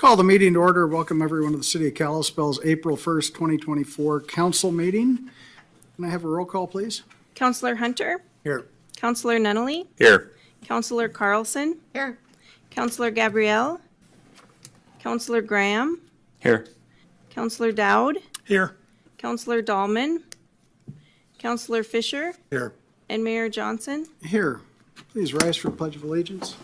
Call the meeting to order. Welcome everyone to the City of Kalispell's April 1st, 2024 council meeting. Can I have a roll call, please? Counselor Hunter, Here. Counselor Nunnally, Here. Counselor Carlson, Here. Counselor Gabrielle, Counselor Graham, Here. Counselor Dowd, Here. Counselor Dahlman, Counselor Fisher, Here. and Mayor Johnson. Here. Please rise for the Pledge of Allegiance.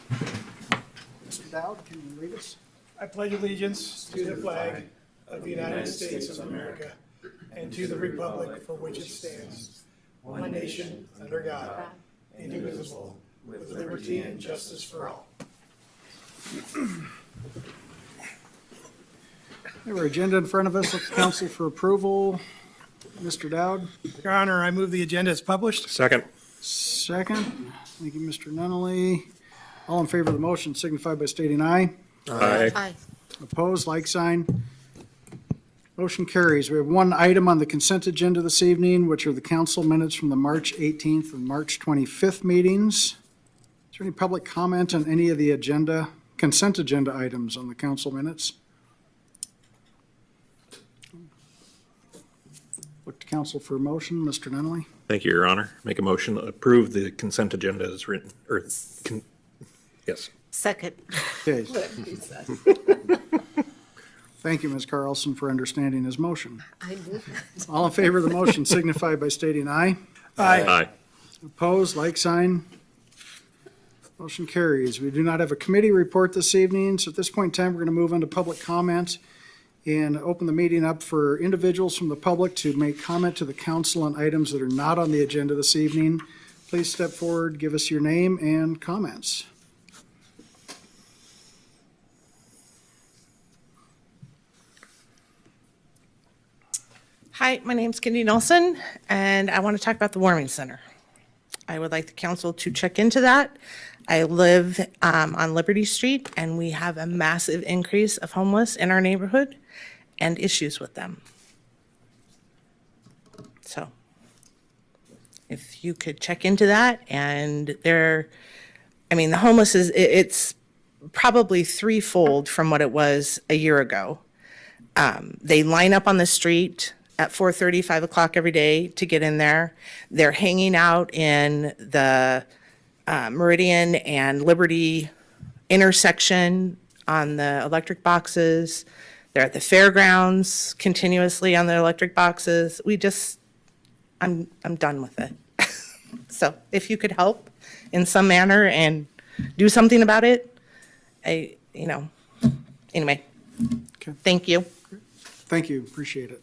Mr. Dowd, can you lead us? I pledge allegiance to the flag of the United States of America and to the republic for which it stands, one nation, under God, indivisible, with liberty and justice for all. We have our agenda in front of us. Look to council for approval. Mr. Dowd, Your Honor, I move the agenda is published. Second. second. Thank you, Mr. Nunnally. All in favor of the motion signify by stating aye. Aye. Aye. Opposed, like sign. Motion carries. We have one item on the consent agenda this evening, which are the council minutes from the March 18th and March 25th meetings. Is there any public comment on any of the consent agenda items on the council minutes? Look to council for a motion. Mr. Nunnally. Thank you, Your Honor. Make a motion to approve the consent agenda as written, yes. Second. Okay. Thank you, Ms. Carlson, for understanding his motion. I knew that. All in favor of the motion signify by stating aye. Aye. Opposed, like sign. Motion carries. We do not have a committee report this evening, so at this point in time, we're going to move into public comment and open the meeting up for individuals from the public to make comment to the council on items that are not on the agenda this evening. Please step forward, give us your name and comments. Hi, my name's Cindy Nelson, and I want to talk about the warming center. I would like the council to check into that. I live on Liberty Street, and we have a massive increase of homeless in our neighborhood and issues with them. So if you could check into that, and the homeless it's probably threefold from what it was a year ago. They line up on the street at 4:30, 5 o'clock every day to get in there. They're hanging out in the Meridian and Liberty intersection on the electric boxes. They're at the fairgrounds continuously on the electric boxes. I'm done with it. So if you could help in some manner and do something about it, anyway. Okay. Thank you. Thank you, appreciate it.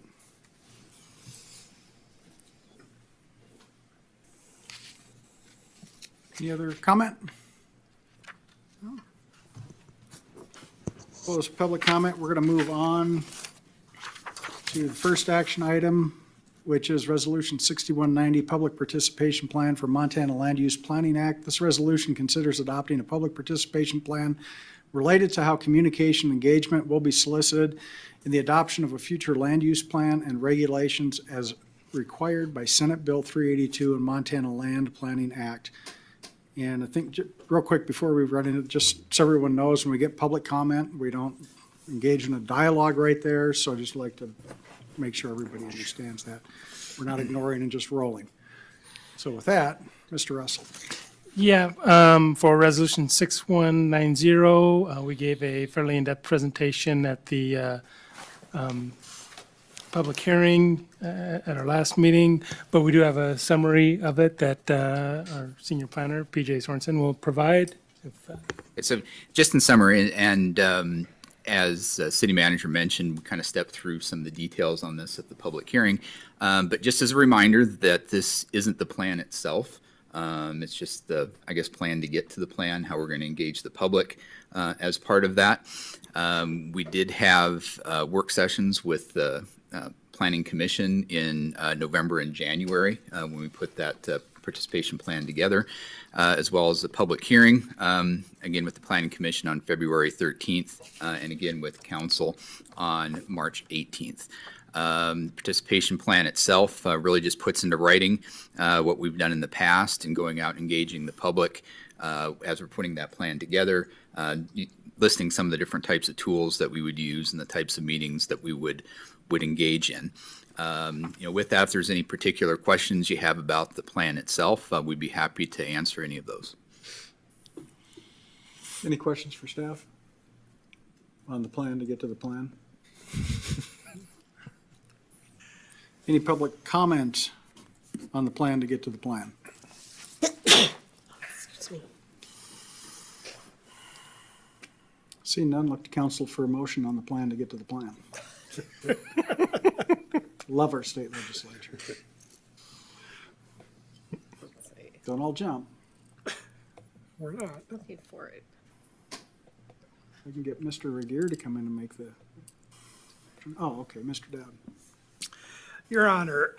Any other comment? No. Close public comment. We're going to move on to the first action item, which is Resolution 6190, Public Participation Plan for Montana Land Use Planning Act. This resolution considers adopting a public participation plan related to how communication engagement will be solicited in the adoption of a future land use plan and regulations as required by Senate Bill 382 and Montana Land Planning Act. And I think, real quick, before we run into, just so everyone knows, when we get public comment, we don't engage in a dialogue right there, so I just like to make sure everybody understands that. We're not ignoring and just rolling. So with that, Mr. Russell. Yeah, for Resolution 6190, we gave a fairly in-depth presentation at the public hearing at our last meeting, but we do have a summary of it that our senior planner, PJ Sorensen, will provide. So just in summary, and as city manager mentioned, we kind of stepped through some of the details on this at the public hearing. But just as a reminder that this isn't the plan itself. It's just the, plan to get to the plan, how we're going to engage the public as part of that. We did have work sessions with the Planning Commission in November and January when we put that participation plan together, as well as the public hearing, again with the Planning Commission on February 13th, and again with Council on March 18th. Participation plan itself really just puts into writing what we've done in the past and going out and engaging the public as we're putting that plan together. listing some of the different types of tools that we would use and the types of meetings that we would engage in. With that, if there's any particular questions you have about the plan itself, we'd be happy to answer any of those. Any questions for staff on the plan to get to the plan? Any public comment on the plan to get to the plan? Seeing none, look to council for a motion on the plan to get to the plan. Love our state legislature. Don't all jump. We're not. Paid for it. We can get Mr. Regier to come in and make the, oh, okay, Mr. Dowd. Your Honor,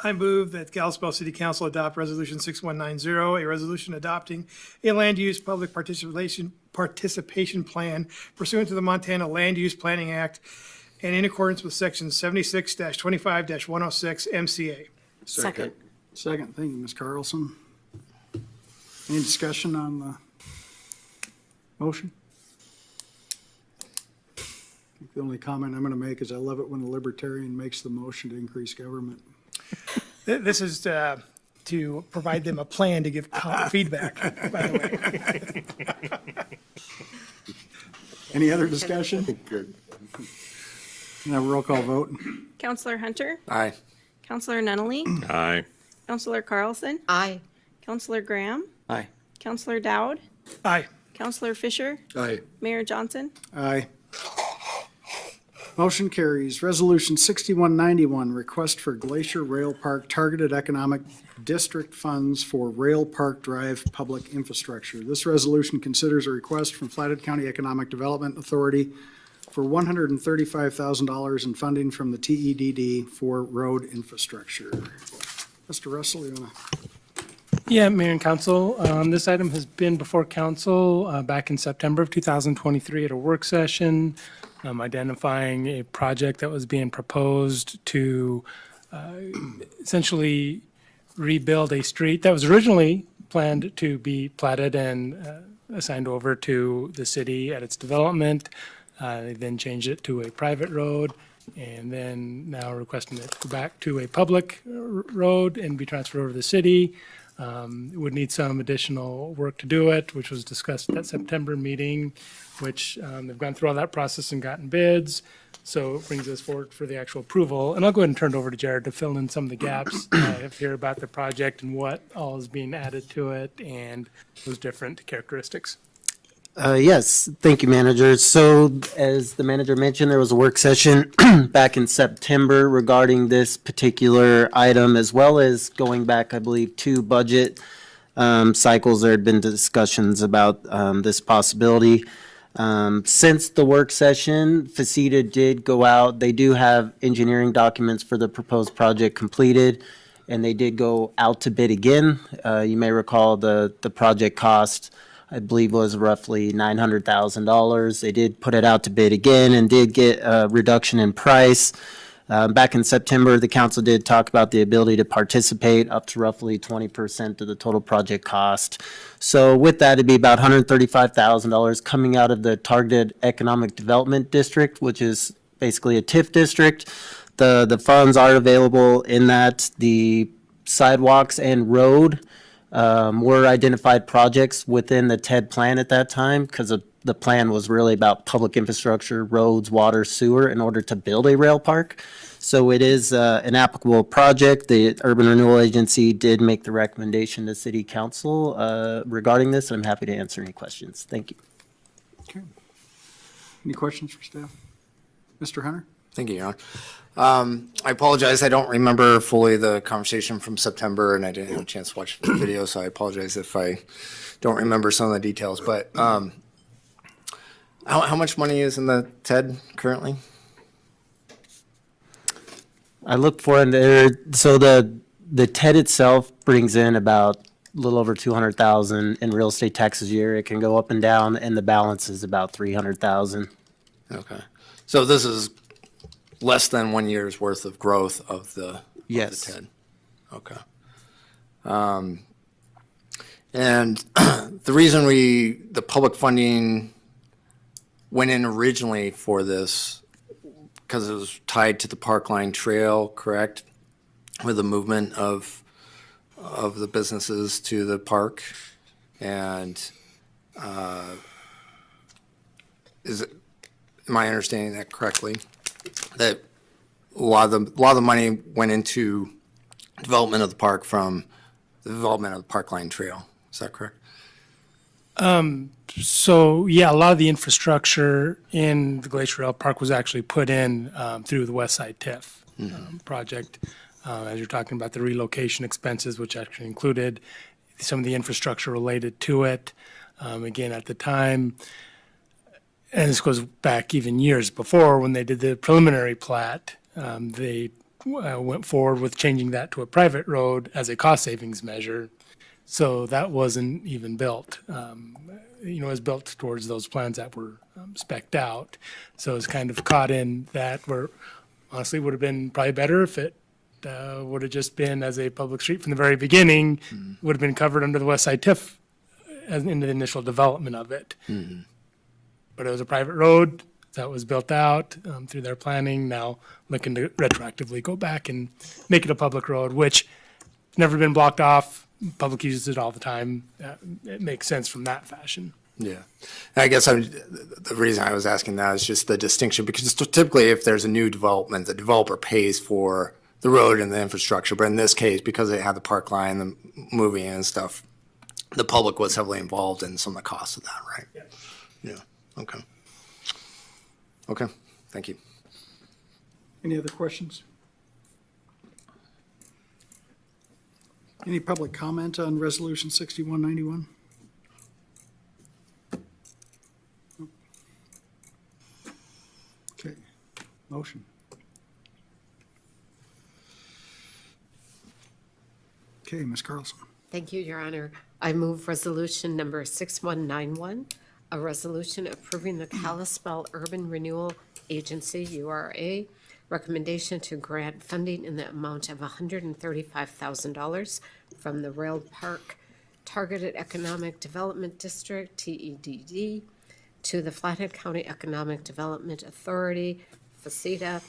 I move that Kalispell City Council adopt Resolution 6190, a resolution adopting a land use public participation plan pursuant to the Montana Land Use Planning Act and in accordance with Section 76-25-106 MCA. Second. Second, thank you, Ms. Carlson. Any discussion on the motion? I think the only comment I'm going to make is I love it when a libertarian makes the motion to increase government. This is to provide them a plan to give feedback, by the way. Any other discussion? Good. Now roll call vote. Counselor Hunter, Aye. Counselor Nunley, Aye. Counselor Carlson, Aye. Counselor Graham, Aye. Counselor Dowd, Aye. Counselor Fisher, Aye. Mayor Johnson. Aye. Motion carries. Resolution 6191, request for Glacier Rail Park Targeted Economic District Funds for Rail Park Drive Public Infrastructure. This resolution considers a request from Flathead County Economic Development Authority for $135,000 in funding from the TEDD for road infrastructure. Mr. Russell, you want to? Yeah, Mayor and Council, this item has been before Council back in September of 2023 at a work session, identifying a project that was being proposed to essentially rebuild a street that was originally planned to be platted and assigned over to the city at its development. They then changed it to a private road, and then now requesting it to go back to a public road and be transferred over to the city. Would need some additional work to do it, which was discussed at that September meeting, which they've gone through all that process and gotten bids. So it brings us forward for the actual approval. And I'll go ahead and turn it over to Jared to fill in some of the gaps here about the project and what all is being added to it and those different characteristics. Yes, thank you, manager. So as the manager mentioned, there was a work session back in September regarding this particular item, as well as going back, I believe, 2 budget cycles. There had been discussions about this possibility. Since the work session, Faceta did go out. They do have engineering documents for the proposed project completed, and they did go out to bid again. You may recall the project cost, I believe, was roughly $900,000. They did put it out to bid again and did get a reduction in price. Back in September, the council did talk about the ability to participate up to roughly 20% of the total project cost. So with that, it'd be about $135,000 coming out of the Targeted Economic Development District, which is basically a TIF district. The funds are available in that. The sidewalks and road were identified projects within the TED plan at that time, because the plan was really about public infrastructure, roads, water, sewer, in order to build a rail park. So it is an applicable project. The Urban Renewal Agency did make the recommendation to City Council regarding this. I'm happy to answer any questions. Thank you. Okay. Any questions for staff? Mr. Hunter? Thank you, Your Honor. I apologize. I don't remember fully the conversation from September, and I didn't have a chance to watch the video, so I apologize if I don't remember some of the details. But how much money is in the TED currently? I looked for it there. So the TED itself brings in about a little over 200,000 in real estate taxes a year. It can go up and down, and the balance is about 300,000. Okay. So this is less than 1 year's worth of growth of the Yes. TED. Okay. And the reason the public funding went in originally for this, because it was tied to the Parkline Trail, correct? With the movement of the businesses to the park. And am I understanding that correctly? That a lot of the money went into development of the park from the development of the Parkline Trail. Is that correct? So, yeah, a lot of the infrastructure in the Glacier Rail Park was actually put in through the West Side TIF project. As you're talking about the relocation expenses, which actually included some of the infrastructure related to it. Again, at the time, and this goes back even years before when they did the preliminary plat, they went forward with changing that to a private road as a cost savings measure. So that wasn't even built. It was built towards those plans that were spec'd out. So it's kind of caught in that where honestly would have been probably better if it would have just been as a public street from the very beginning, would have been covered under the West Side TIF as in the initial development of it. But it was a private road that was built out through their planning, now looking to retroactively go back and make it a public road, which has never been blocked off. Public uses it all the time. It makes sense from that fashion. Yeah. I guess the reason I was asking that is just the distinction, because typically if there's a new development, the developer pays for the road and the infrastructure. But in this case, because they had the park line, the moving and stuff, the public was heavily involved in some of the costs of that, right? Yeah. Okay. Okay. Thank you. Any other questions? Any public comment on Resolution 6191? Okay, motion. Okay, Ms. Carlson. Thank you, Your Honor. I move resolution number 6191, a resolution approving the Kalispell Urban Renewal Agency, URA, recommendation to grant funding in the amount of $135,000 from the Rail Park Targeted Economic Development District, TEDD, to the Flathead County Economic Development Authority, FACETA,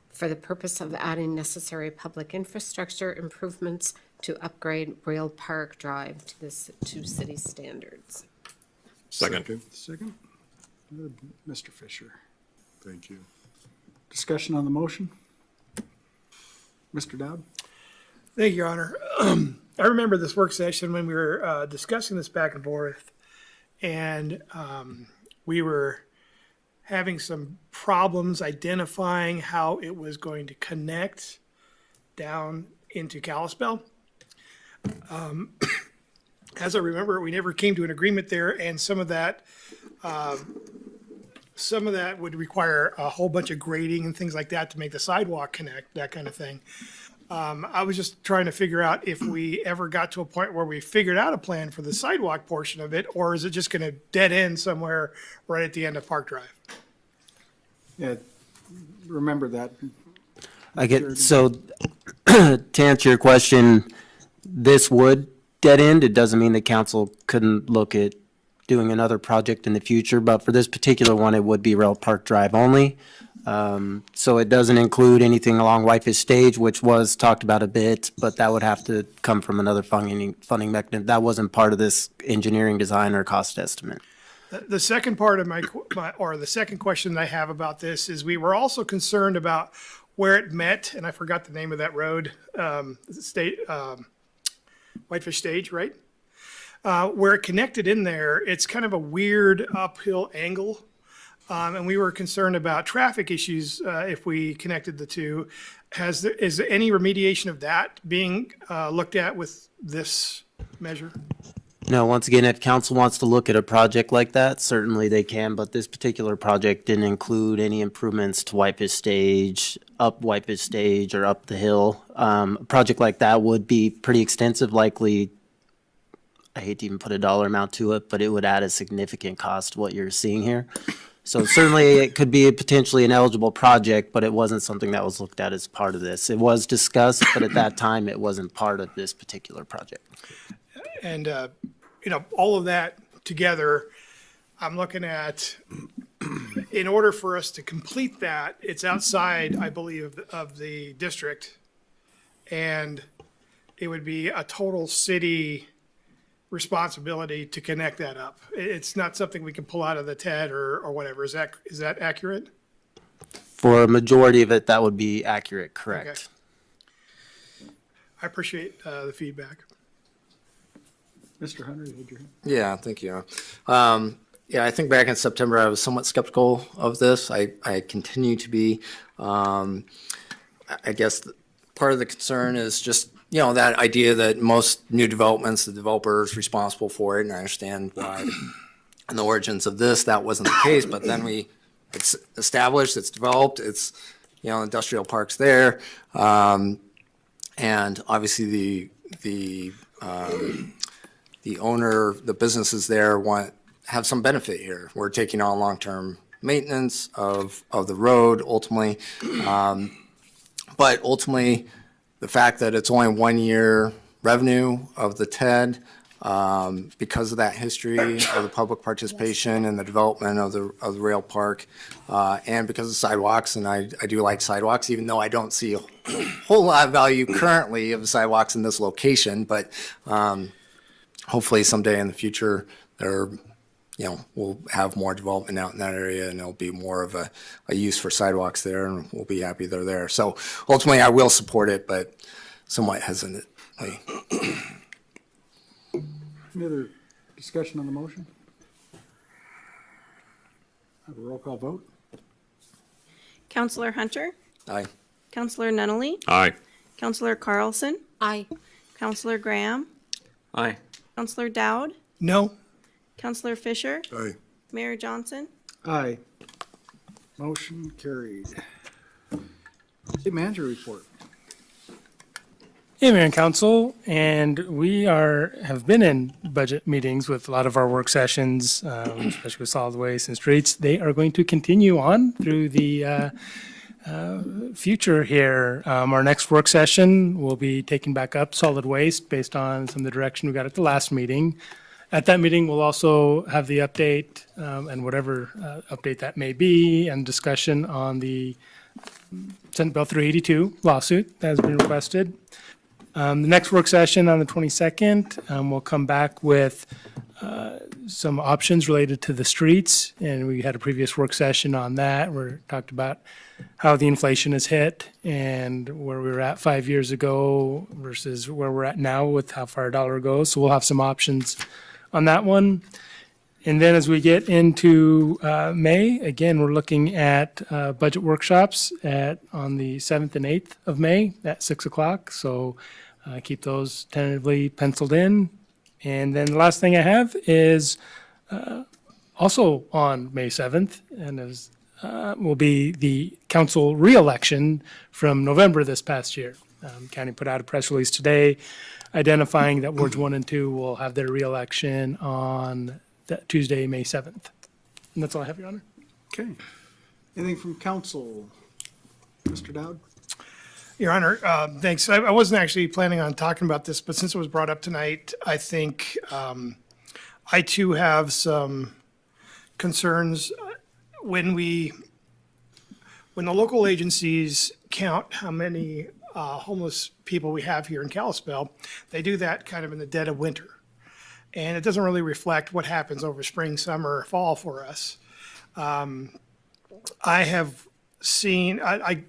for the purpose of adding necessary public infrastructure improvements to upgrade Rail Park Drive to city standards. Second. Second. Good. Mr. Fisher. Thank you. Discussion on the motion? Mr. Dowd? Thank you, Your Honor. I remember this work session when we were discussing this back and forth, and we were having some problems identifying how it was going to connect down into Kalispell. As I remember, we never came to an agreement there, and some of that would require a whole bunch of grading and things like that to make the sidewalk connect, that kind of thing. I was just trying to figure out if we ever got to a point where we figured out a plan for the sidewalk portion of it, or is it just going to dead end somewhere right at the end of Park Drive? Yeah, remember that. So to answer your question, this would dead end. It doesn't mean the council couldn't look at doing another project in the future, but for this particular one, it would be Rail Park Drive only. So it doesn't include anything along Whitefish Stage, which was talked about a bit, but that would have to come from another funding mechanism. That wasn't part of this engineering design or cost estimate. The second part of the second question that I have about this is we were also concerned about where it met, and I forgot the name of that road, Whitefish Stage, right? Where it connected in there, it's kind of a weird uphill angle. And we were concerned about traffic issues if we connected the two. Is there any remediation of that being looked at with this measure? No, once again, if council wants to look at a project like that, certainly they can, but this particular project didn't include any improvements to Whitefish Stage, up Whitefish Stage, or up the hill. A project like that would be pretty extensive, likely, I hate to even put a dollar amount to it, but it would add a significant cost to what you're seeing here. So certainly it could be potentially an eligible project, but it wasn't something that was looked at as part of this. It was discussed, but at that time, it wasn't part of this particular project. And all of that together, I'm looking at, in order for us to complete that, it's outside, I believe, of the district. And it would be a total city responsibility to connect that up. It's not something we can pull out of the TED or whatever. Is that accurate? For a majority of it, that would be accurate, correct? I appreciate the feedback. Mr. Hunter, you had your hand? Yeah, thank you. Yeah, I think back in September, I was somewhat skeptical of this. I continue to be. I guess part of the concern is just, that idea that most new developments, the developer is responsible for it, and I understand why in the origins of this, that wasn't the case, but then it's established, it's developed, it's, industrial parks there. And obviously the owner, the businesses there have some benefit here. We're taking on long-term maintenance of the road ultimately. But ultimately, the fact that it's only 1 year revenue of the TED, because of that history of the public participation and the development of the rail park, and because of sidewalks, and I do like sidewalks, even though I don't see a whole lot of value currently of the sidewalks in this location, but hopefully someday in the future, we'll have more development out in that area and there'll be more of a use for sidewalks there and we'll be happy they're there. So ultimately I will support it, but somewhat hesitantly. Any other discussion on the motion? Have a roll call vote? Counselor Hunter, Aye. Counselor Nunley, Aye. Counselor Carlson, Aye. Counselor Graham, Aye. Counselor Dowd, No? Counselor Fisher, Aye. Mayor Johnson. Aye. Motion carried. City manager report. Hey, Mayor and Council, and we have been in budget meetings with a lot of our work sessions, especially with solid waste and streets. They are going to continue on through the future here. Our next work session will be taking back up solid waste based on some of the direction we got at the last meeting. At that meeting, we'll also have the update and whatever update that may be and discussion on the Senate Bill 382 lawsuit that has been requested. The next work session on the 22nd, we'll come back with some options related to the streets. And we had a previous work session on that where we talked about how the inflation has hit and where we were at 5 years ago versus where we're at now with how far a dollar goes. So we'll have some options on that one. And then as we get into May, again, we're looking at budget workshops on the 7th and 8th of May at 6 o'clock. So keep those tentatively penciled in. And then the last thing I have is also on May 7th, and will be the council reelection from November this past year. County put out a press release today identifying that wards 1 and 2 will have their reelection on that Tuesday, May 7th. And that's all I have, Your Honor. Okay. Anything from council? Mr. Dowd? Your Honor, thanks. I wasn't actually planning on talking about this, but since it was brought up tonight, I think I too have some concerns. When the local agencies count how many homeless people we have here in Kalispell, they do that kind of in the dead of winter. And it doesn't really reflect what happens over spring, summer, fall for us. I have seen, I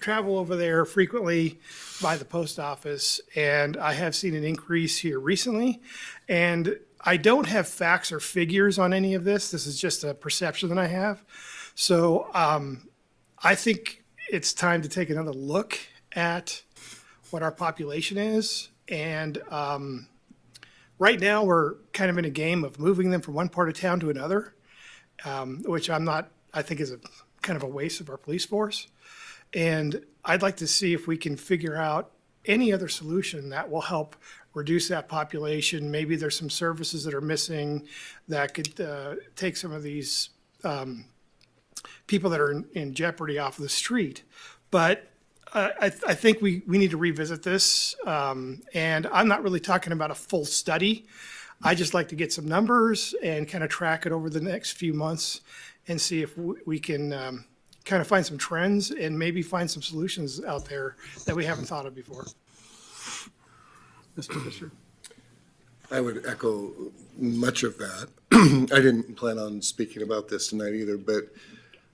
travel over there frequently by the post office, and I have seen an increase here recently. And I don't have facts or figures on any of this. This is just a perception that I have. So I think it's time to take another look at what our population is. And right now, we're kind of in a game of moving them from one part of town to another, which I think is a kind of a waste of our police force. And I'd like to see if we can figure out any other solution that will help reduce that population. Maybe there's some services that are missing that could take some of these people that are in jeopardy off of the street. But I think we need to revisit this. And I'm not really talking about a full study. I just like to get some numbers and kind of track it over the next few months and see if we can kind of find some trends and maybe find some solutions out there that we haven't thought of before. Mr. Fisher? I would echo much of that. I didn't plan on speaking about this tonight either, but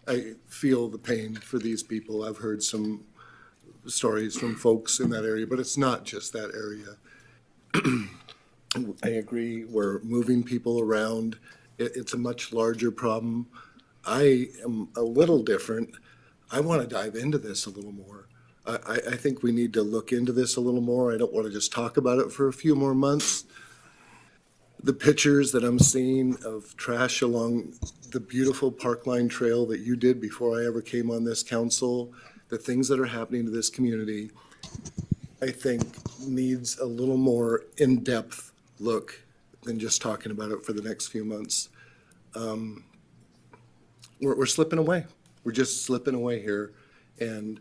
I feel the pain for these people. I've heard some stories from folks in that area, but it's not just that area. I agree, we're moving people around. It's a much larger problem. I am a little different. I want to dive into this a little more. I think we need to look into this a little more. I don't want to just talk about it for a few more months. The pictures that I'm seeing of trash along the beautiful Parkline Trail that you did before I ever came on this council, the things that are happening to this community, I think needs a little more in-depth look than just talking about it for the next few months. We're slipping away. We're just slipping away here. And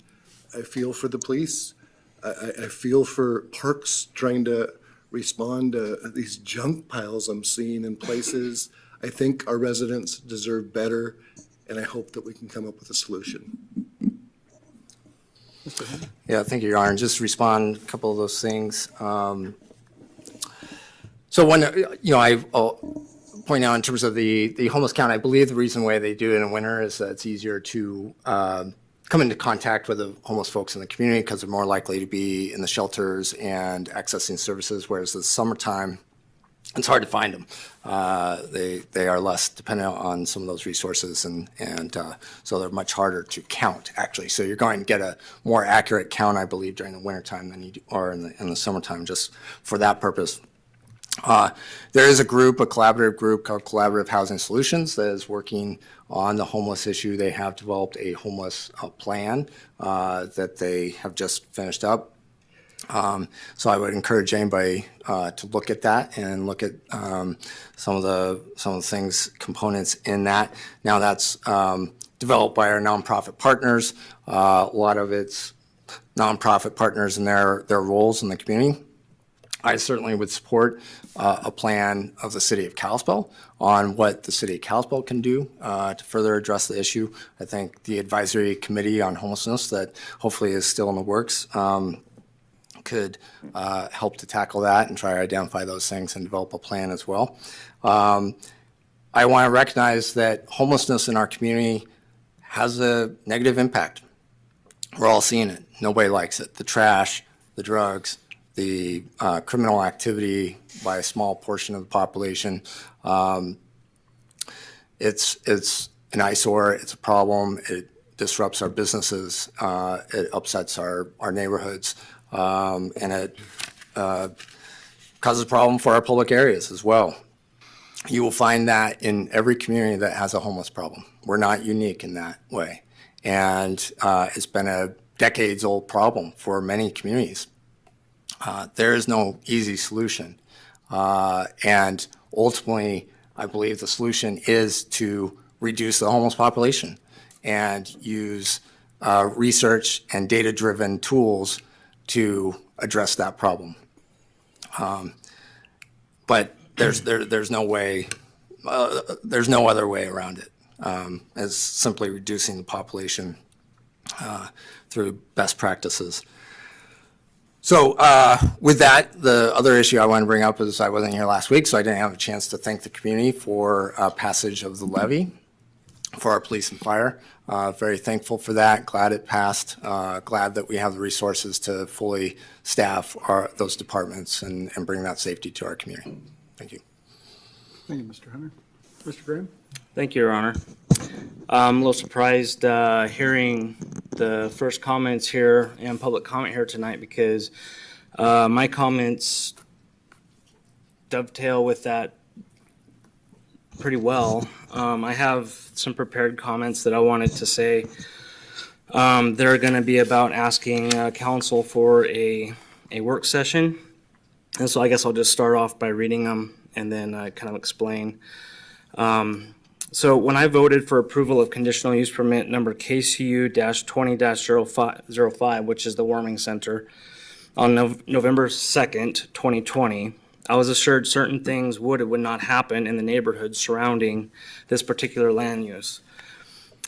I feel for the police. I feel for parks trying to respond to these junk piles I'm seeing in places. I think our residents deserve better, and I hope that we can come up with a solution. Yeah, thank you, Your Honor. Just respond a couple of those things. So one, I'll point out in terms of the homeless count, I believe the reason why they do it in winter is that it's easier to come into contact with the homeless folks in the community because they're more likely to be in the shelters and accessing services, whereas the summertime, it's hard to find them. They are less dependent on some of those resources, and so they're much harder to count, actually. So you're going to get a more accurate count, I believe, during the wintertime than you are in the summertime, just for that purpose. There is a collaborative group called Collaborative Housing Solutions that is working on the homeless issue. They have developed a homeless plan that they have just finished up. So I would encourage anybody to look at that and look at some of the things, components in that. Now that's developed by our nonprofit partners. A lot of it's nonprofit partners and their roles in the community. I certainly would support a plan of the city of Kalispell on what the city of Kalispell can do to further address the issue. I think the advisory committee on homelessness that hopefully is still in the works could help to tackle that and try to identify those things and develop a plan as well. I want to recognize that homelessness in our community has a negative impact. We're all seeing it. Nobody likes it. The trash, the drugs, the criminal activity by a small portion of the population. It's an eyesore. It's a problem. It disrupts our businesses. It upsets our neighborhoods. And it causes a problem for our public areas as well. You will find that in every community that has a homeless problem. We're not unique in that way. And it's been a decades-old problem for many communities. There is no easy solution. And ultimately, I believe the solution is to reduce the homeless population and use research and data-driven tools to address that problem. But there's no way, there's no other way around it as simply reducing the population through best practices. So with that, the other issue I want to bring up is I wasn't here last week, so I didn't have a chance to thank the community for passage of the levy for our police and fire. Very thankful for that. Glad it passed. Glad that we have the resources to fully staff those departments and bring that safety to our community. Thank you. Thank you, Mr. Hunter. Mr. Graham? Thank you, Your Honor. I'm a little surprised hearing the first comments here and public comment here tonight because my comments dovetail with that pretty well. I have some prepared comments that I wanted to say. They're going to be about asking council for a work session. And so I guess I'll just start off by reading them and then kind of explain. So when I voted for approval of conditional use permit number KCU-20-05, which is the warming center, on November 2nd, 2020, I was assured certain things would or would not happen in the neighborhood surrounding this particular land use.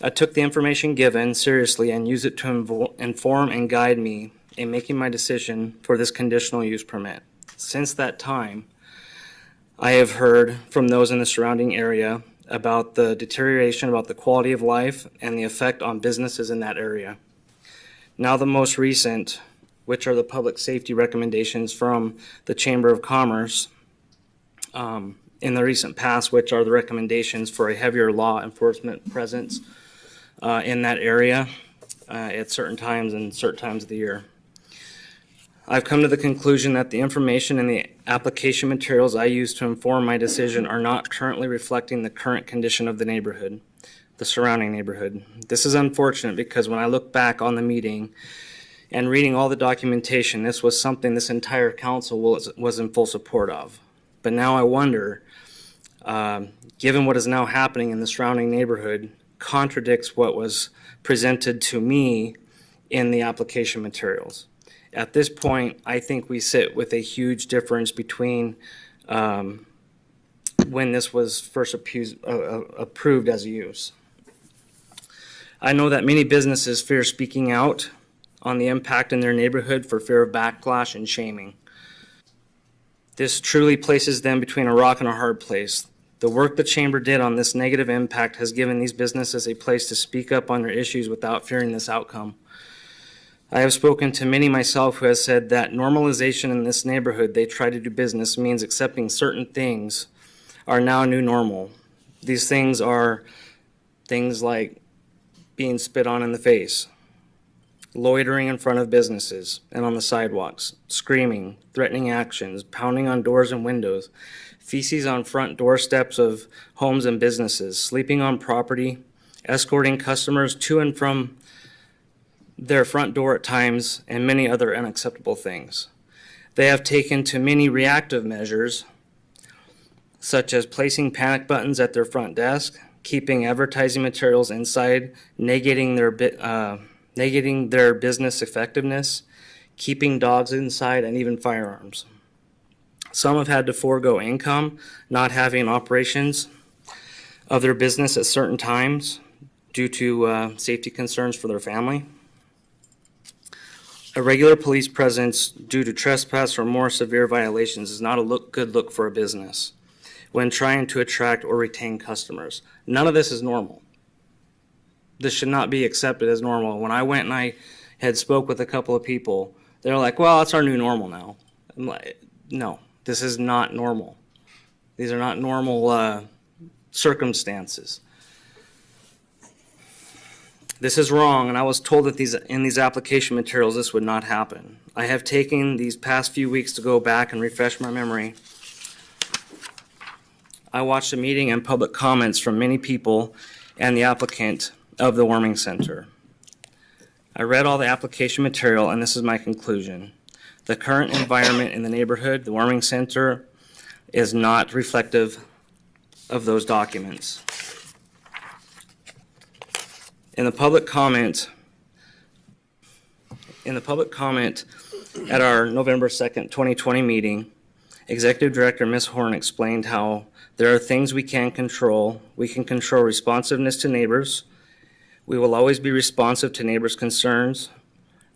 I took the information given seriously and used it to inform and guide me in making my decision for this conditional use permit. Since that time, I have heard from those in the surrounding area about the deterioration, about the quality of life, and the effect on businesses in that area. Now the most recent, which are the public safety recommendations from the Chamber of Commerce in the recent past, which are the recommendations for a heavier law enforcement presence in that area at certain times and certain times of the year. I've come to the conclusion that the information and the application materials I use to inform my decision are not currently reflecting the current condition of the neighborhood, the surrounding neighborhood. This is unfortunate because when I look back on the meeting and reading all the documentation, this was something this entire council was in full support of. But now I wonder, given what is now happening in the surrounding neighborhood, contradicts what was presented to me in the application materials. At this point, I think we sit with a huge difference between when this was first approved as a use. I know that many businesses fear speaking out on the impact in their neighborhood for fear of backlash and shaming. This truly places them between a rock and a hard place. The work the chamber did on this negative impact has given these businesses a place to speak up on their issues without fearing this outcome. I have spoken to many myself who have said that normalization in this neighborhood they try to do business means accepting certain things are now new normal. These things are things like being spit on in the face, loitering in front of businesses and on the sidewalks, screaming, threatening actions, pounding on doors and windows, feces on front doorsteps of homes and businesses, sleeping on property, escorting customers to and from their front door at times, and many other unacceptable things. They have taken to many reactive measures, such as placing panic buttons at their front desk, keeping advertising materials inside, negating their business effectiveness, keeping dogs inside, and even firearms. Some have had to forego income, not having operations of their business at certain times due to safety concerns for their family. A regular police presence due to trespass or more severe violations is not a good look for a business when trying to attract or retain customers. None of this is normal. This should not be accepted as normal. When I went and I had spoke with a couple of people, they're like, well, it's our new normal now. I'm like, no, this is not normal. These are not normal circumstances. This is wrong, and I was told that in these application materials this would not happen. I have taken these past few weeks to go back and refresh my memory. I watched a meeting and public comments from many people and the applicant of the warming center. I read all the application material, and this is my conclusion. The current environment in the neighborhood, the warming center, is not reflective of those documents. In the public comment at our November 2nd, 2020 meeting, Executive Director Ms. Horn explained how there are things we can control. We can control responsiveness to neighbors. We will always be responsive to neighbors' concerns.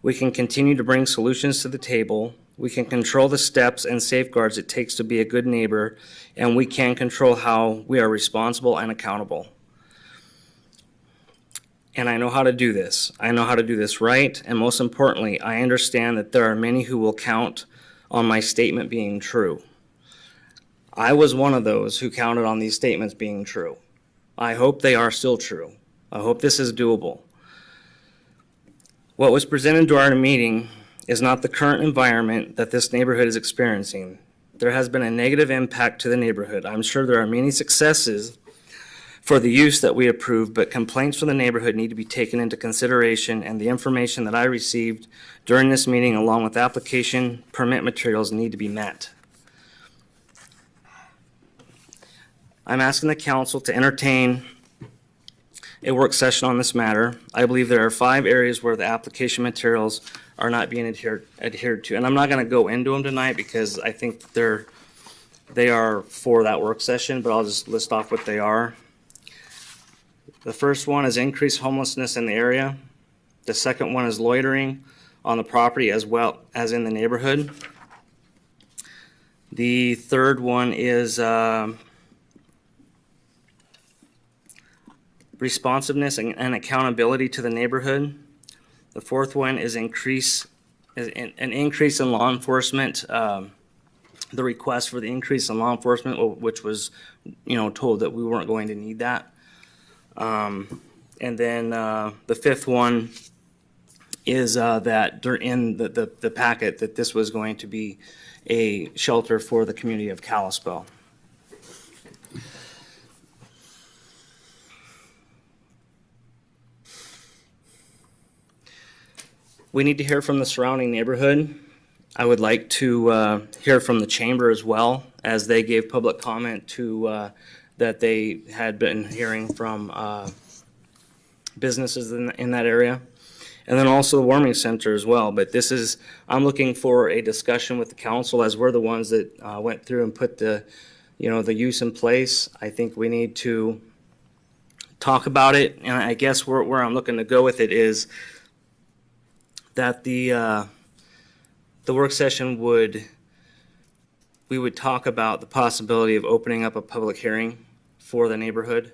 We can continue to bring solutions to the table. We can control the steps and safeguards it takes to be a good neighbor, and we can control how we are responsible and accountable. And I know how to do this. I know how to do this right, and most importantly, I understand that there are many who will count on my statement being true. I was one of those who counted on these statements being true. I hope they are still true. I hope this is doable. What was presented to our meeting is not the current environment that this neighborhood is experiencing. There has been a negative impact to the neighborhood. I'm sure there are many successes for the use that we approved, but complaints from the neighborhood need to be taken into consideration, and the information that I received during this meeting along with application permit materials need to be met. I'm asking the council to entertain a work session on this matter. I believe there are 5 areas where the application materials are not being adhered to, and I'm not going to go into them tonight because I think they're They are for that work session, but I'll just list off what they are. The first one is increased homelessness in the area. The second one is loitering on the property as well as in the neighborhood. The third one is responsiveness and accountability to the neighborhood. The fourth one is an increase in law enforcement. The request for the increase in law enforcement, which was, told that we weren't going to need that. And then the fifth one is that in the packet that this was going to be a shelter for the community of Kalispell. We need to hear from the surrounding neighborhood. I would like to hear from the chamber as well, as they gave public comment to that they had been hearing from businesses in that area. And then also the warming center as well. But I'm looking for a discussion with the council, as we're the ones that went through and put the use in place. I think we need to talk about it. And I guess where I'm looking to go with it is that the work session we would talk about the possibility of opening up a public hearing for the neighborhood,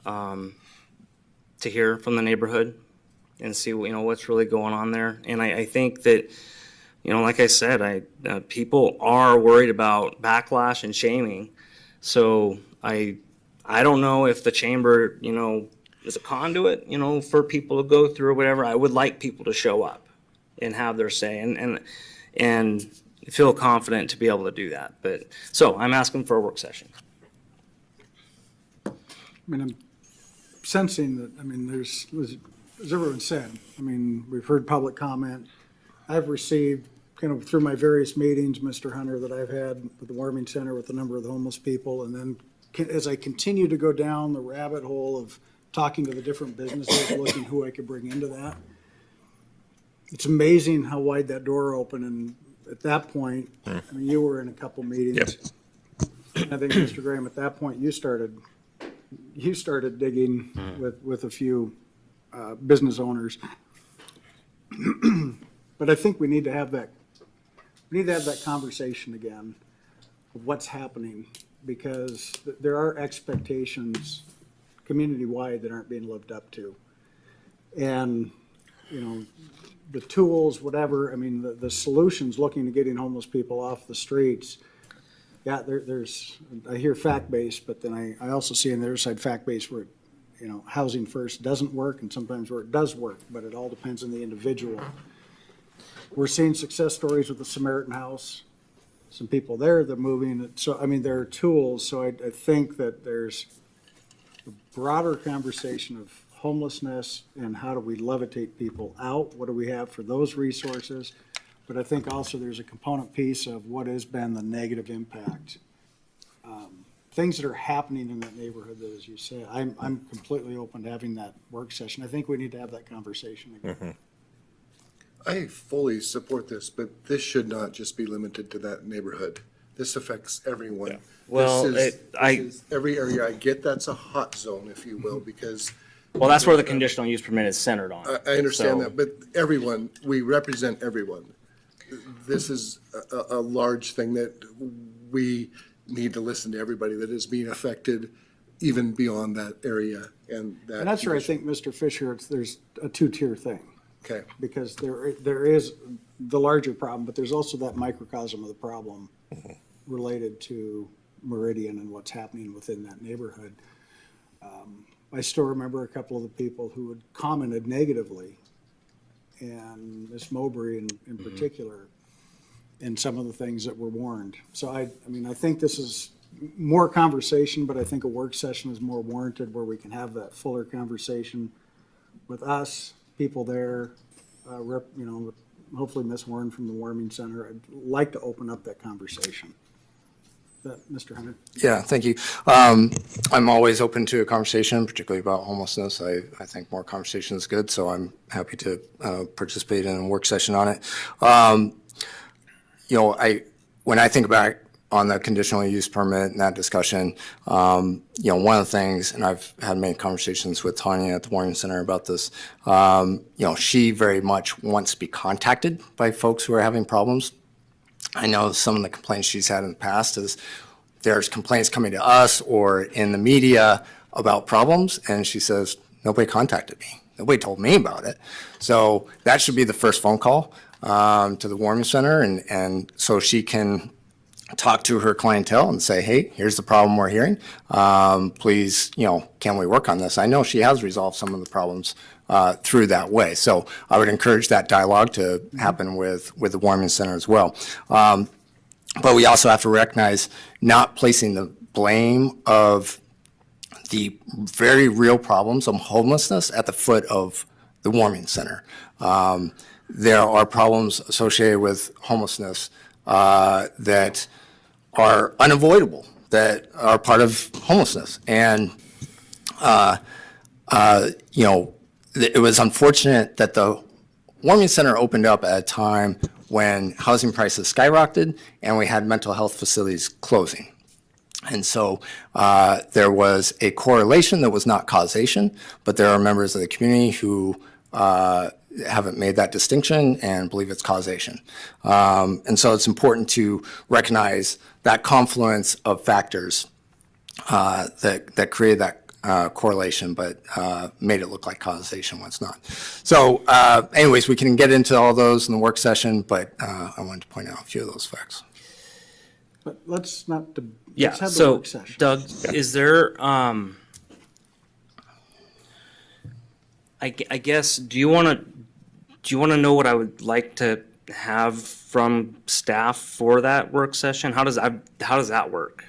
to hear from the neighborhood and see what's really going on there. And I think that, like I said, people are worried about backlash and shaming. So I don't know if the chamber, is a conduit, for people to go through or whatever. I would like people to show up and have their say and feel confident to be able to do that. But so I'm asking for a work session. I mean, I'm sensing that, there's, as everyone said, we've heard public comment. I've received, through my various meetings, Mr. Hunter, that I've had with the warming center with a number of the homeless people. And then as I continue to go down the rabbit hole of talking to the different businesses, looking who I could bring into that, it's amazing how wide that door opened. And at that point, you were in a couple meetings. Yep. I think, Mr. Graham, at that point, you started digging with a few business owners. But I think we need to have that conversation again of what's happening, because there are expectations community-wide that aren't being lived up to. And, the tools, whatever, the solutions looking to getting homeless people off the streets, yeah, I hear fact-based, but then I also see on the other side fact-based where, housing first doesn't work, and sometimes where it does work, but it all depends on the individual. We're seeing success stories with the Samaritan House. Some people there, they're moving. So, there are tools. So I think that there's a broader conversation of homelessness and how do we levitate people out? What do we have for those resources? But I think also there's a component piece of what has been the negative impact. Things that are happening in that neighborhood that, as you said, I'm completely open to having that work session. I think we need to have that conversation again. I fully support this, but this should not just be limited to that neighborhood. This affects everyone. Yeah. Well, This is every area. I get that's a hot zone, if you will, because Well, that's where the conditional use permit is centered on. I understand So- that, but everyone, we represent everyone. This is a large thing that we need to listen to everybody that is being affected, even beyond that area and that. And that's where I think, Mr. Fisher, there's a two-tier thing. Okay. Because there is the larger problem, but there's also that microcosm of the problem related to Meridian and what's happening within that neighborhood. I still remember a couple of the people who had commented negatively, and Ms. Mowbray in particular, and some of the things that were warned. So I think this is more conversation, but I think a work session is more warranted where we can have that fuller conversation with us, people there, hopefully Ms. Warren from the Warming Center. I'd like to open up that conversation. Mr. Hunter? Yeah, thank you. I'm always open to a conversation, particularly about homelessness. I think more conversation is good, so I'm happy to participate in a work session on it. When I think about on the conditional use permit and that discussion, one of the things, and I've had many conversations with Tanya at the Warming Center about this, she very much wants to be contacted by folks who are having problems. I know some of the complaints she's had in the past is there's complaints coming to us or in the media about problems, and she says, nobody contacted me. Nobody told me about it. So that should be the first phone call to the Warming Center, and so she can talk to her clientele and say, hey, here's the problem we're hearing. Please, can we work on this? I know she has resolved some of the problems through that way. So I would encourage that dialogue to happen with the Warming Center as well. But we also have to recognize not placing the blame of the very real problems of homelessness at the foot of the Warming Center. There are problems associated with homelessness that are unavoidable, that are part of homelessness. And, it was unfortunate that the Warming Center opened up at a time when housing prices skyrocketed and we had mental health facilities closing. And so there was a correlation that was not causation, but there are members of the community who haven't made that distinction and believe it's causation. And so it's important to recognize that confluence of factors that created that correlation, but made it look like causation when it's not. So anyways, we can get into all those in the work session, but I wanted to point out a few of those facts. But let's not, Yeah, let's have the so work session. Doug, is there, I guess, do you want to know what I would like to have from staff for that work session? How does that work?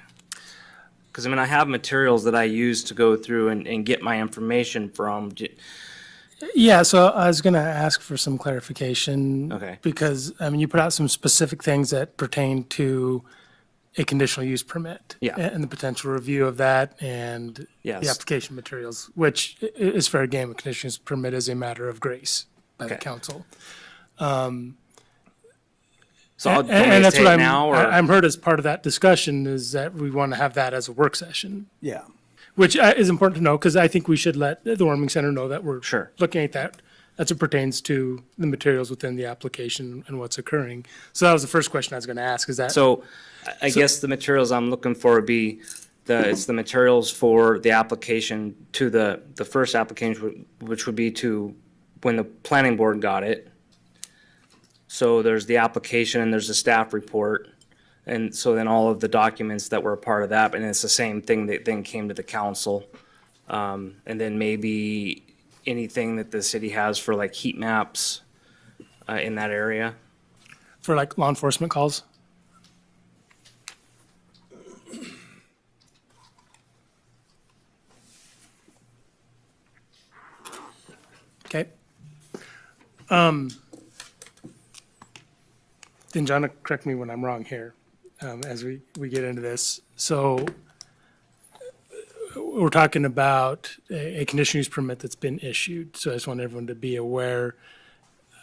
Because I have materials that I use to go through and get my information from. Yeah, so I was going to ask for some clarification. Okay. Because, you put out some specific things that pertain to a conditional use permit. Yeah. And the potential review of that and the Yes. application materials, which is fair game. A conditional use permit is a matter of grace by the Okay. council. So I'll And that's what now, or I'm heard as part of that discussion is that we want to have that as a work session, Yeah. which is important to know because I think we should let the Warming Center know that we're Sure. looking at that as it pertains to the materials within the application and what's occurring. So that was the first question I was going to ask, is that? So I guess the materials I'm looking for would be it's the materials for the application to the first application, which would be to when the planning board got it. So there's the application and there's the staff report. And so then all of the documents that were a part of that, and it's the same thing that then came to the council. And then maybe anything that the city has for like heat maps in that area. For like law enforcement calls? Okay. Then John, correct me when I'm wrong here, as we get into this. So we're talking about a conditional use permit that's been issued. So I just want everyone to be aware.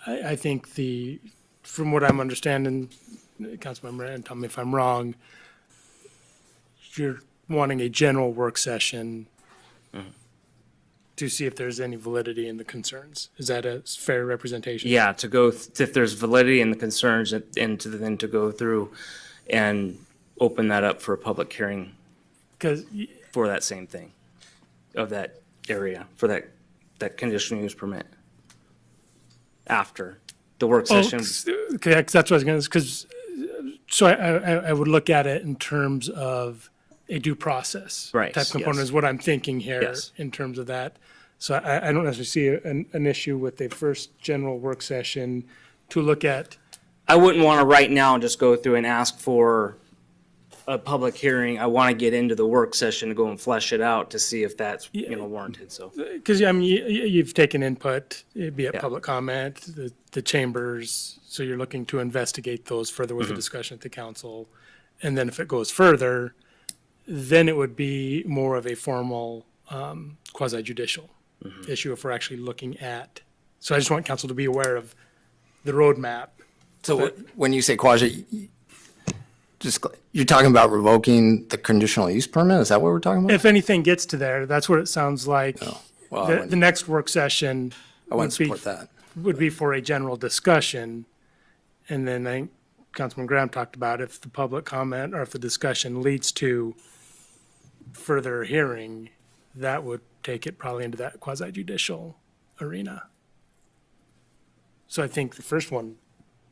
I think from what I'm understanding, Councilmember, and tell me if I'm wrong, you're wanting a general work session to see if there's any validity in the concerns. Is that a fair representation? Yeah, to go, if there's validity in the concerns and then to go through and open that up for a public hearing Because, for that same thing of that area, for that conditional use permit after the work session. okay, 'cause that's what I was going to, because, so I would look at it in terms of a due process. Right, Type component yes. is what I'm thinking here Yes. in terms of that. So I don't necessarily see an issue with a first general work session to look at. I wouldn't want to right now just go through and ask for a public hearing. I want to get into the work session to go and flesh it out to see if that's, warranted, so. Because, you've taken input, be it Yeah. public comment, the chambers, so you're looking to investigate those further with the discussion at the council. And then if it goes further, then it would be more of a formal quasi judicial issue if we're actually looking at. So I just want council to be aware of the roadmap. So when you say quasi, Just, you're talking about revoking the conditional use permit? Is that what we're talking about? If anything gets to there, that's what it sounds like. Well, The next work session I wouldn't would be- support that. would be for a general discussion. And then I think Councilman Graham talked about if the public comment or if the discussion leads to further hearing, that would take it probably into that quasi judicial arena. So I think the first one,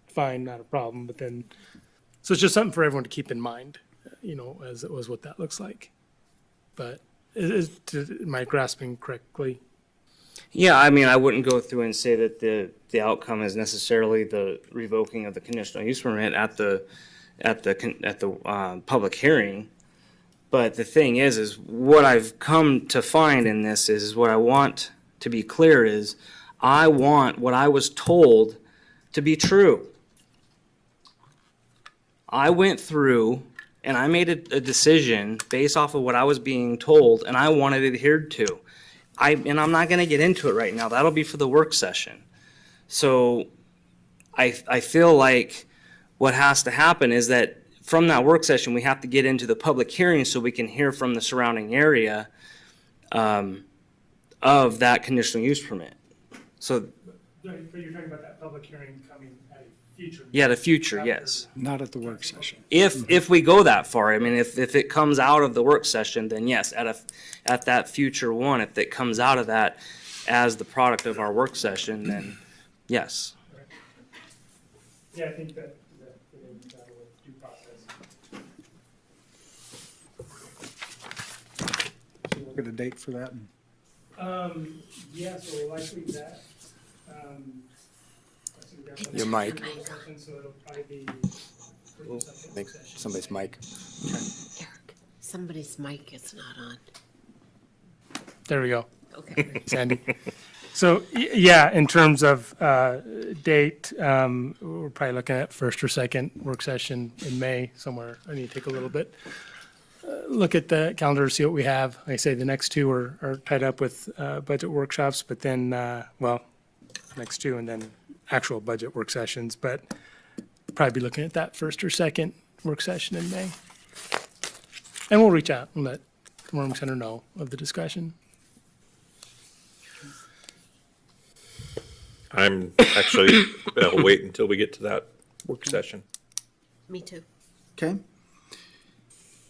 fine, not a problem, but then, so it's just something for everyone to keep in mind, as it was what that looks like. But am I grasping correctly? Yeah, I mean, I wouldn't go through and say that the outcome is necessarily the revoking of the conditional use permit at the public hearing. But the thing is what I've come to find in this is what I want to be clear is I want what I was told to be true. I went through and I made a decision based off of what I was being told, and I wanted it adhered to. And I'm not going to get into it right now. That'll be for the work session. So I feel like what has to happen is that from that work session, we have to get into the public hearing so we can hear from the surrounding area of that conditional use permit. So, But you're talking about that public hearing coming at a future. yeah, the future, yes. Not at the work session. If we go that far, I mean, if it comes out of the work session, then yes, at that future one, if it comes out of that as the product of our work session, then yes. Yeah, I think that due process. We'll get a date for that. Yeah, so likely that. Your mic. So it'll probably be. I think somebody's mic. Eric, somebody's mic is not on. There we go, Okay. Sandy. So, yeah, in terms of date, we're probably looking at first or second work session in May somewhere. I need to take a little bit, look at the calendar, see what we have. Like I say, the next two are tied up with budget workshops, but then, next two and then actual budget work sessions, but probably be looking at that first or second work session in May. And we'll reach out and let the Warming Center know of the discussion. I'm actually, I'll wait until we get to that work session. Me too. Okay.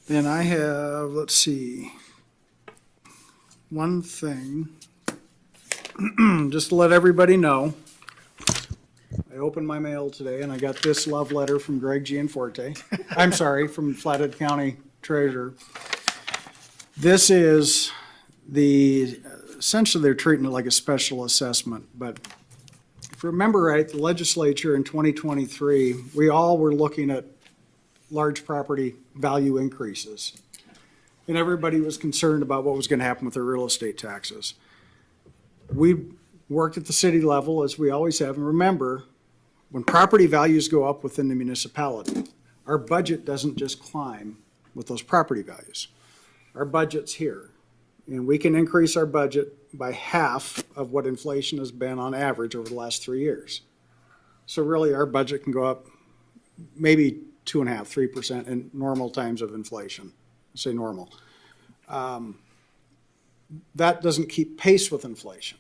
Then I have, let's see, one thing, just to let everybody know. I opened my mail today and I got this love letter from Greg Gianforte. I'm sorry, from Flathead County Treasurer. This is essentially they're treating it like a special assessment, but if you remember right, the legislature in 2023, we all were looking at large property value increases. And everybody was concerned about what was going to happen with their real estate taxes. We worked at the city level, as we always have, and remember, when property values go up within the municipality, our budget doesn't just climb with those property values. Our budget's here, and we can increase our budget by half of what inflation has been on average over the last 3 years. So really, our budget can go up maybe 2.5%, 3% in normal times of inflation. I say normal. That doesn't keep pace with inflation.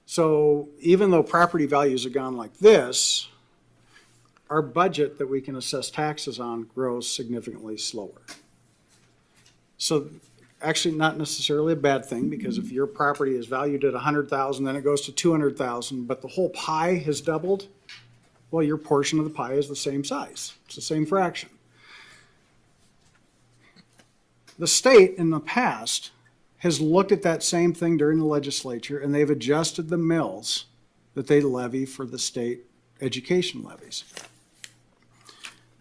So even though property values have gone like this, our budget that we can assess taxes on grows significantly slower. So actually not necessarily a bad thing, because if your property is valued at 100,000, then it goes to 200,000, but the whole pie has doubled, well, your portion of the pie is the same size. It's the same fraction. The state in the past has looked at that same thing during the legislature, and they've adjusted the mills that they levy for the state education levies.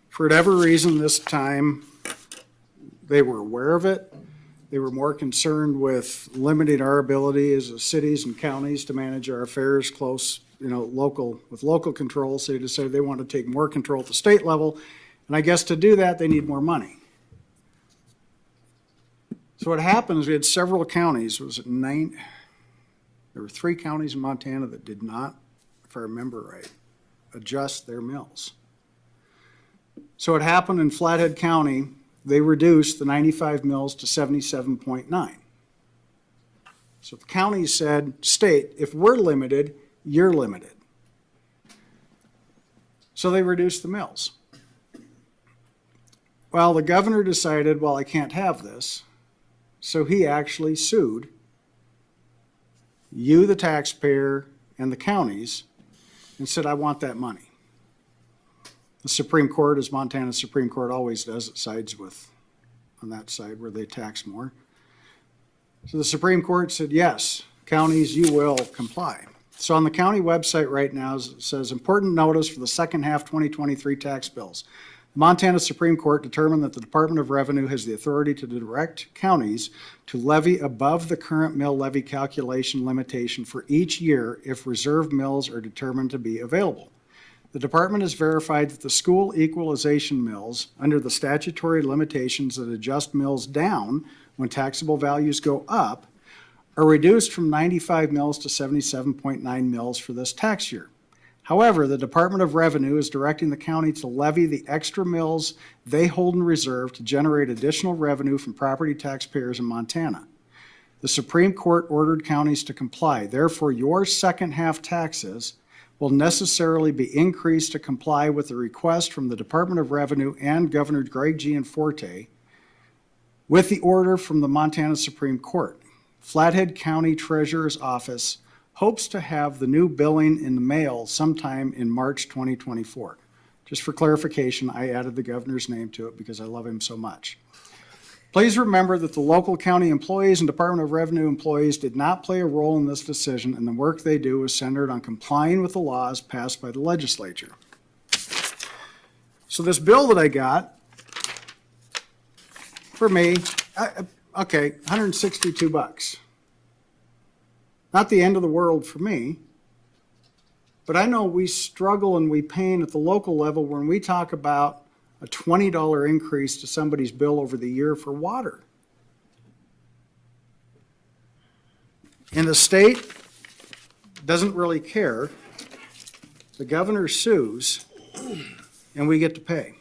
For whatever reason, this time, they were aware of it. They were more concerned with limiting our ability as cities and counties to manage our affairs close, with local control. So they decided they want to take more control at the state level. And I guess to do that, they need more money. So what happened is we had several counties, was it 9? There were 3 counties in Montana that did not, if I remember right, adjust their mills. So it happened in Flathead County, they reduced the 95 mills to 77.9. So the county said, state, if we're limited, you're limited. So they reduced the mills. Well, the governor decided, well, I can't have this. So he actually sued you, the taxpayer, and the counties, and said, I want that money. The Supreme Court, as Montana Supreme Court always does, it sides with, on that side where they tax more. So the Supreme Court said, yes, counties, you will comply. So on the county website right now, it says, important notice for the second half 2023 tax bills. The Montana Supreme Court determined that the Department of Revenue has the authority to direct counties to levy above the current mill levy calculation limitation for each year if reserve mills are determined to be available. The department has verified that the school equalization mills, under the statutory limitations that adjust mills down when taxable values go up, are reduced from 95 mills to 77.9 mills for this tax year. However, the Department of Revenue is directing the county to levy the extra mills they hold in reserve to generate additional revenue from property taxpayers in Montana. The Supreme Court ordered counties to comply. Therefore, your second half taxes will necessarily be increased to comply with the request from the Department of Revenue and Governor Greg Gianforte with the order from the Montana Supreme Court. Flathead County Treasurer's Office hopes to have the new billing in the mail sometime in March 2024. Just for clarification, I added the governor's name to it because I love him so much. Please remember that the local county employees and Department of Revenue employees did not play a role in this decision, and the work they do is centered on complying with the laws passed by the legislature. So this bill that I got, for me, okay, $162. Not the end of the world for me, but I know we struggle and we pain at the local level when we talk about a $20 increase to somebody's bill over the year for water. And the state doesn't really care. The governor sues, and we get to pay.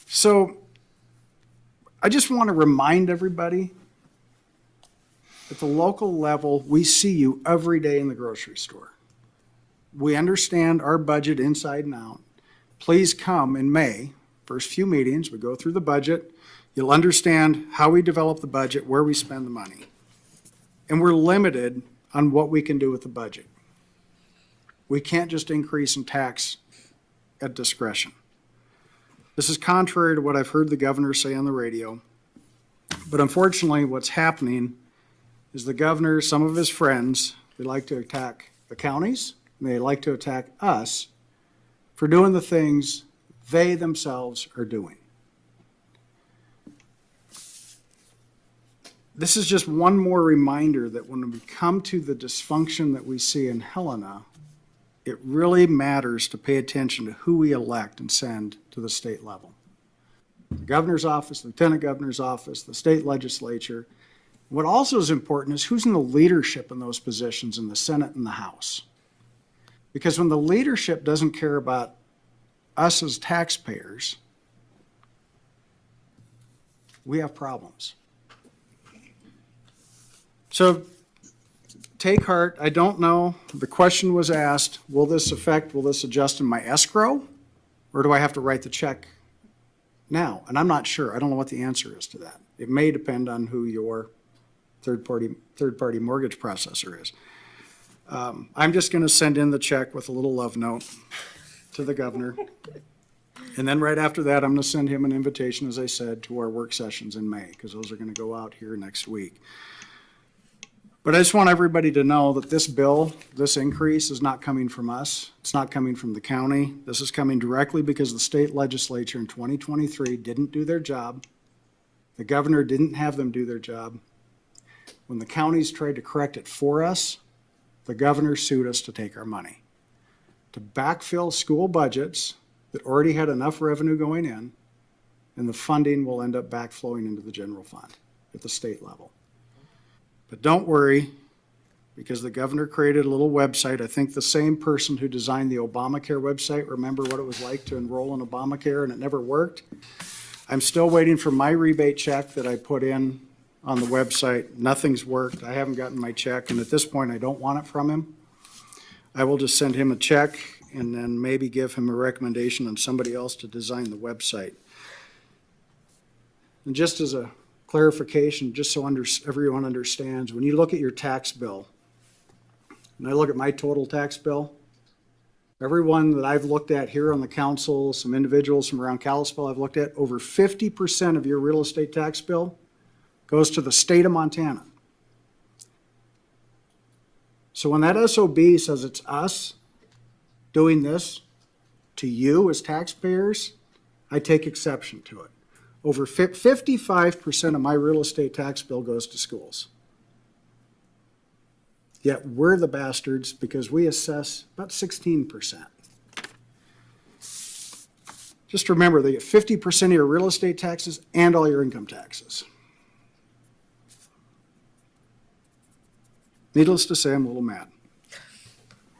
So I just want to remind everybody, at the local level, we see you every day in the grocery store. We understand our budget inside and out. Please come in May, first few meetings, we go through the budget. You'll understand how we develop the budget, where we spend the money. And we're limited on what we can do with the budget. We can't just increase in tax at discretion. This is contrary to what I've heard the governor say on the radio. But unfortunately, what's happening is the governor, some of his friends, they like to attack the counties, and they like to attack us for doing the things they themselves are doing. This is just one more reminder that when we come to the dysfunction that we see in Helena, it really matters to pay attention to who we elect and send to the state level. The governor's office, lieutenant governor's office, the state legislature. What also is important is who's in the leadership in those positions in the Senate and the House. Because when the leadership doesn't care about us as taxpayers, we have problems. So take heart. I don't know. The question was asked, will this adjust in my escrow? Or do I have to write the check now? And I'm not sure. I don't know what the answer is to that. It may depend on who your third-party mortgage processor is. I'm just going to send in the check with a little love note to the governor. And then right after that, I'm going to send him an invitation, as I said, to our work sessions in May, because those are going to go out here next week. But I just want everybody to know that this bill, this increase is not coming from us. It's not coming from the county. This is coming directly because the state legislature in 2023 didn't do their job. The governor didn't have them do their job. When the counties tried to correct it for us, the governor sued us to take our money, to backfill school budgets that already had enough revenue going in, and the funding will end up backflowing into the general fund at the state level. But don't worry, because the governor created a little website. I think the same person who designed the Obamacare website, remember what it was like to enroll in Obamacare and it never worked? I'm still waiting for my rebate check that I put in on the website. Nothing's worked. I haven't gotten my check, and at this point, I don't want it from him. I will just send him a check and then maybe give him a recommendation on somebody else to design the website. And just as a clarification, just so everyone understands, when you look at your tax bill, and I look at my total tax bill, everyone that I've looked at here on the council, some individuals from around Kalispell I've looked at, over 50% of your real estate tax bill goes to the state of Montana. So when that SOB says it's us doing this to you as taxpayers, I take exception to it. Over 55% of my real estate tax bill goes to schools. Yet we're the bastards because we assess about 16%. Just remember, they get 50% of your real estate taxes and all your income taxes. Needless to say, I'm a little mad.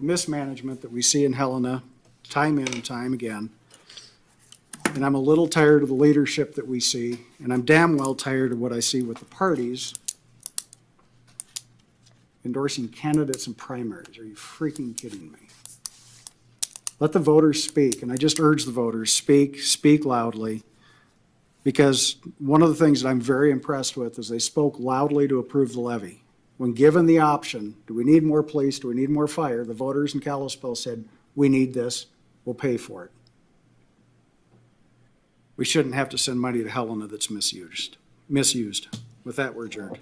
Mismanagement that we see in Helena, time in and time again. And I'm a little tired of the leadership that we see, and I'm damn well tired of what I see with the parties endorsing candidates in primaries. Are you freaking kidding me? Let the voters speak, and I just urge the voters, speak loudly, because one of the things that I'm very impressed with is they spoke loudly to approve the levy. When given the option, do we need more police, do we need more fire, the voters in Kalispell said, we need this, we'll pay for it. We shouldn't have to send money to Helena that's misused. With that, we're adjourned.